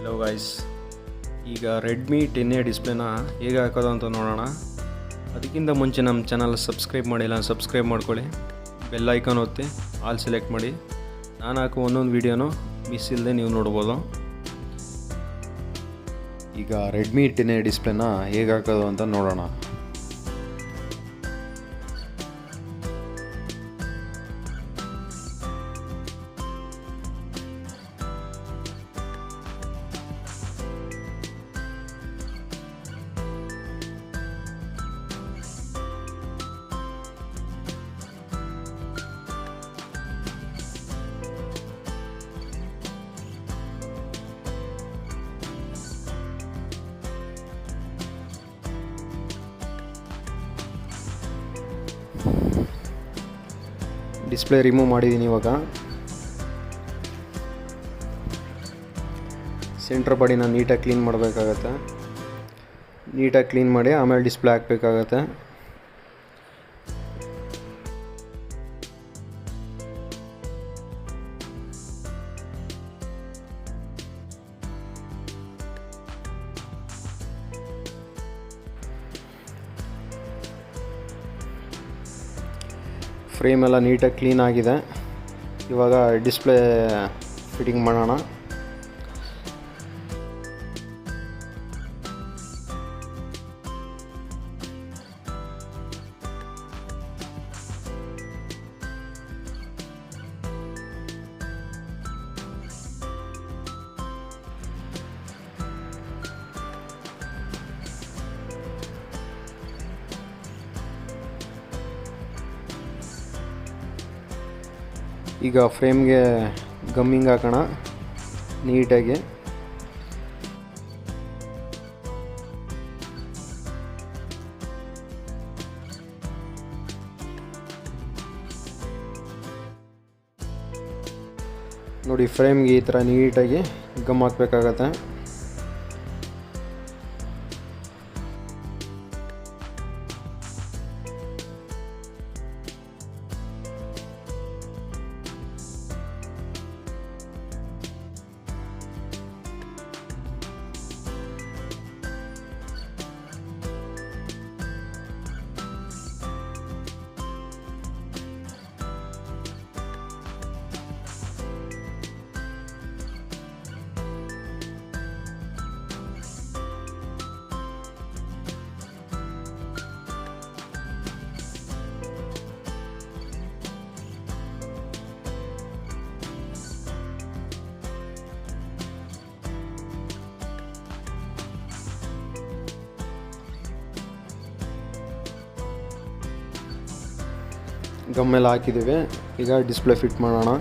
Hello guys, ಈಗ Redmi 10A ಡಿಸ್ಪ್ಲೇನ ಹೇಗೆ ಹಾಕೋದು ಅಂತ ನೋಡೋಣ. ಅದಕ್ಕಿಂತ ಮುಂಚೆ ನಮ್ಮ ಚಾನಲ್ ಸಬ್ಸ್ಕ್ರೈಬ್ ಮಾಡಿಲ್ಲ, ಸಬ್ಸ್ಕ್ರೈಬ್ ಮಾಡ್ಕೊಳ್ಳಿ, ಬೆಲ್ ಐಕಾನ್ ಒತ್ತಿ ಆಲ್ ಸೆಲೆಕ್ಟ್ ಮಾಡಿ. ನಾನು ಹಾಕೋ ಒಂದೊಂದು ವೀಡಿಯೋನು ಮಿಸ್ ಇಲ್ಲದೆ ನೀವು ನೋಡ್ಬೋದು. ಈಗ ರೆಡ್ಮಿ 10A ಡಿಸ್ಪ್ಲೇನ ಹೇಗೆ ಹಾಕೋದು ಅಂತ ನೋಡೋಣ. ಡಿಸ್ಪ್ಲೇ ರಿಮೂವ್ ಮಾಡಿದ್ದೀನಿ. ಇವಾಗ ಸೆಂಟ್ರ್ ಬಾಡಿನ ನೀಟಾಗಿ ಕ್ಲೀನ್ ಮಾಡಬೇಕಾಗತ್ತೆ. ನೀಟಾಗಿ ಕ್ಲೀನ್ ಮಾಡಿ ಆಮೇಲೆ ಡಿಸ್ಪ್ಲೇ ಹಾಕಬೇಕಾಗತ್ತೆ. ಫ್ರೇಮ್ ಎಲ್ಲ ನೀಟಾಗಿ ಕ್ಲೀನ್ ಆಗಿದೆ. ಇವಾಗ ಡಿಸ್ಪ್ಲೇ ಫಿಟ್ಟಿಂಗ್ ಮಾಡೋಣ. ಈಗ ಫ್ರೇಮ್ಗೆ ಗಮ್ಮಿಂಗ್ ಹಾಕೋಣ ನೀಟಾಗಿ. ನೋಡಿ, ಫ್ರೇಮ್ಗೆ ಈ ಥರ ನೀಟಾಗಿ ಗಮ್ ಹಾಕಬೇಕಾಗತ್ತೆ. ಗಮ್ಮೆಲ್ಲ ಹಾಕಿದ್ದೀವಿ. ಈಗ ಡಿಸ್ಪ್ಲೇ ಫಿಟ್ ಮಾಡೋಣ.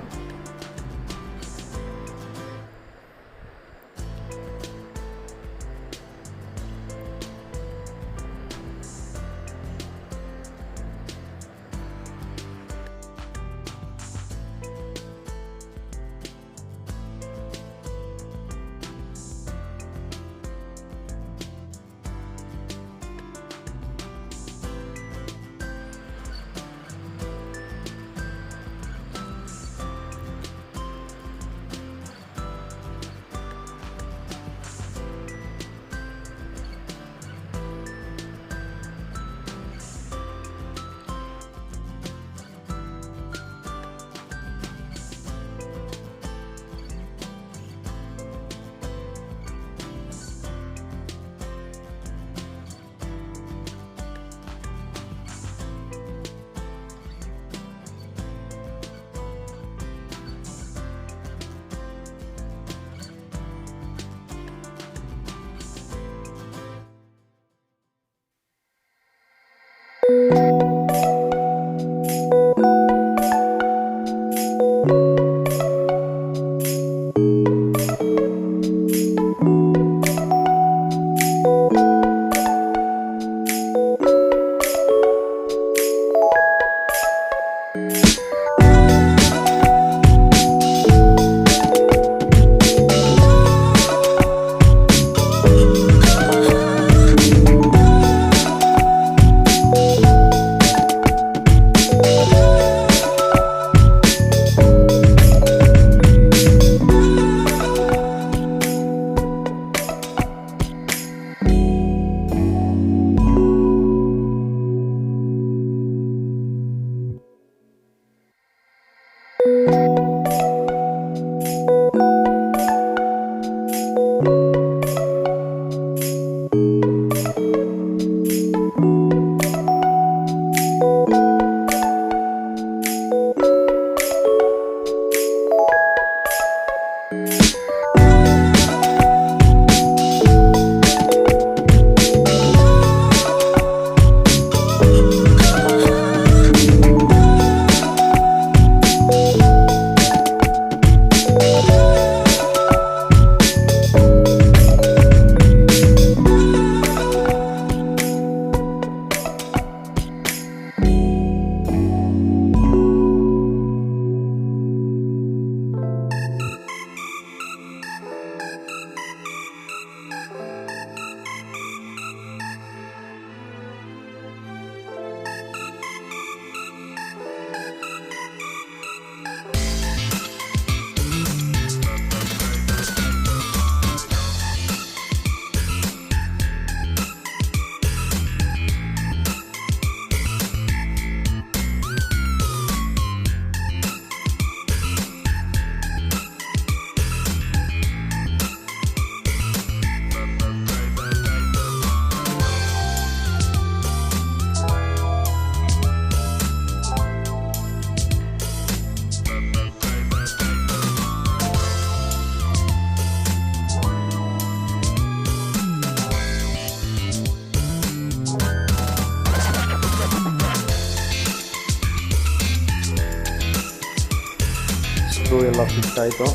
ಎಲ್ಲ ಫಿಟ್ ಆಯಿತು.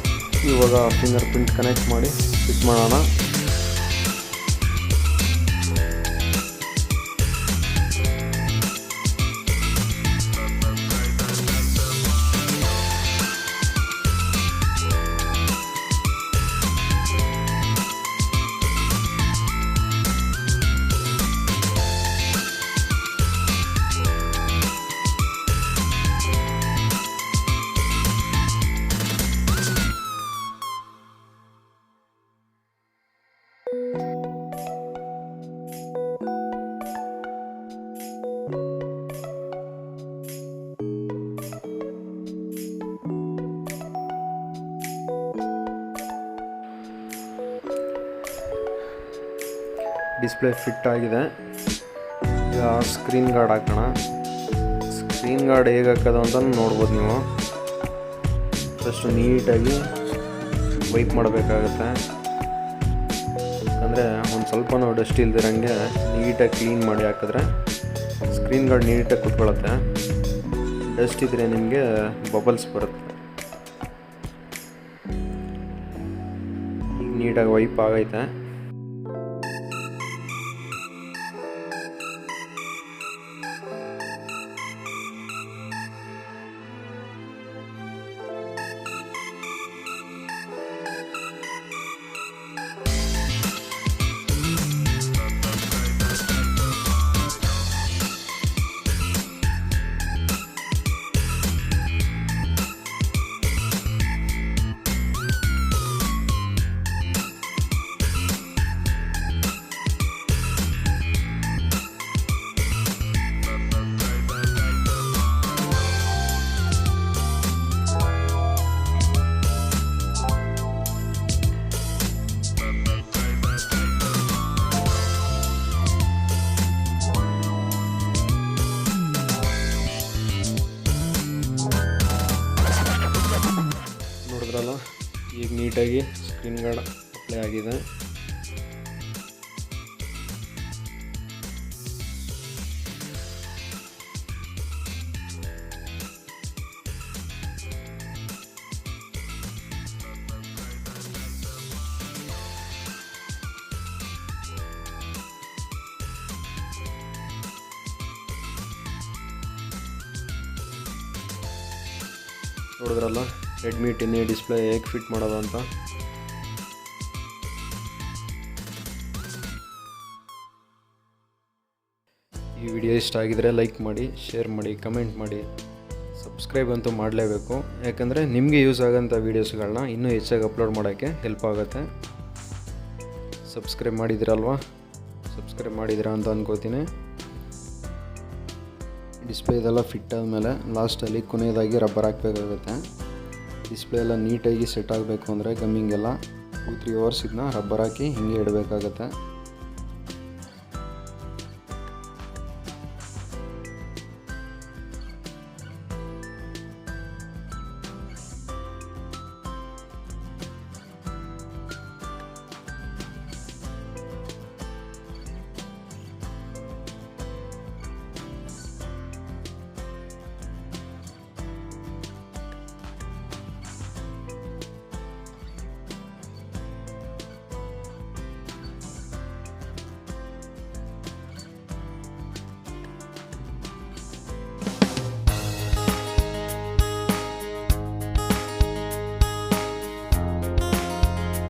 ಇವಾಗ ಫಿಂಗರ್ ಪ್ರಿಂಟ್ ಕನೆಕ್ಟ್ ಮಾಡಿ ಫಿಟ್ ಮಾಡೋಣ. ಡಿಸ್ಪ್ಲೇ ಫಿಟ್ ಆಗಿದೆ. ಈಗ ಸ್ಕ್ರೀನ್ ಗಾರ್ಡ್ ಹಾಕೋಣ. ಸ್ಕ್ರೀನ್ ಗಾರ್ಡ್ ಹೇಗೆ ಹಾಕೋದು ಅಂತ ನೋಡ್ಬೋದು ನೀವು. ಫಸ್ಟು ನೀಟಾಗಿ ವೈಪ್ ಮಾಡಬೇಕಾಗತ್ತೆ, ಅಂದರೆ ಒಂದು ಸ್ವಲ್ಪನೂ ಡಸ್ಟ್ ಇಲ್ದಿರಂಗೆ ನೀಟಾಗಿ ಕ್ಲೀನ್ ಮಾಡಿ ಹಾಕಿದ್ರೆ ಸ್ಕ್ರೀನ್ ಗಾರ್ಡ್ ನೀಟಾಗಿ ಕುತ್ಕೊಳ್ಳುತ್ತೆ. ಡಸ್ಟ್ ಇದ್ದರೆ ನಿಮಗೆ ಬಬಲ್ಸ್ ಬರುತ್ತೆ. ಈಗ ನೀಟಾಗಿ ವೈಪ್ ಆಗೈತೆ. ಈಗ ನೀಟಾಗಿ ಸ್ಕ್ರೀನ್ ಗಾರ್ಡ್ ಅಪ್ಲೈ ಆಗಿದೆ. ನೋಡಿದ್ರಲ್ಲ ರೆಡ್ಮಿ 10A ಡಿಸ್ಪ್ಲೇ ಹೇಗೆ ಫಿಟ್ ಮಾಡೋದು ಅಂತ. ಈ ವಿಡಿಯೋ ಇಷ್ಟ ಆಗಿದರೆ ಲೈಕ್ ಮಾಡಿ, ಶೇರ್ ಮಾಡಿ, ಕಮೆಂಟ್ ಮಾಡಿ, ಸಬ್ಸ್ಕ್ರೈಬ್ ಅಂತೂ ಮಾಡಲೇಬೇಕು. ಯಾಕಂದರೆ ನಿಮಗೆ ಯೂಸ್ ಆಗೋಂಥ ವೀಡಿಯೋಸ್ಗಳನ್ನ ಇನ್ನೂ ಹೆಚ್ಚಾಗಿ ಅಪ್ಲೋಡ್ ಮಾಡೋಕ್ಕೆ ಹೆಲ್ಪ್ ಆಗುತ್ತೆ. ಸಬ್ಸ್ಕ್ರೈಬ್ ಮಾಡಿದ್ದೀರಲ್ವಾ? ಸಬ್ಸ್ಕ್ರೈಬ್ ಮಾಡಿದ್ದೀರಾ ಅಂತ ಅಂದ್ಕೋತೀನಿ. ಡಿಸ್ಪ್ಲೇ ಇದೆಲ್ಲ ಫಿಟ್ ಆದಮೇಲೆ ಲಾಸ್ಟಲ್ಲಿ ಕೊನೆಯದಾಗಿ ರಬ್ಬರ್ ಹಾಕಬೇಕಾಗುತ್ತೆ. ಡಿಸ್ಪ್ಲೇ ಎಲ್ಲ ನೀಟಾಗಿ ಸೆಟ್ ಆಗಬೇಕು ಅಂದರೆ ಗಮ್ಮಿಂಗೆಲ್ಲ 2-3 ಅವರ್ಸ್ ಇದನ್ನ ರಬ್ಬರ್ ಹಾಕಿ ಹಿಂಗೆ ಇಡಬೇಕಾಗತ್ತೆ.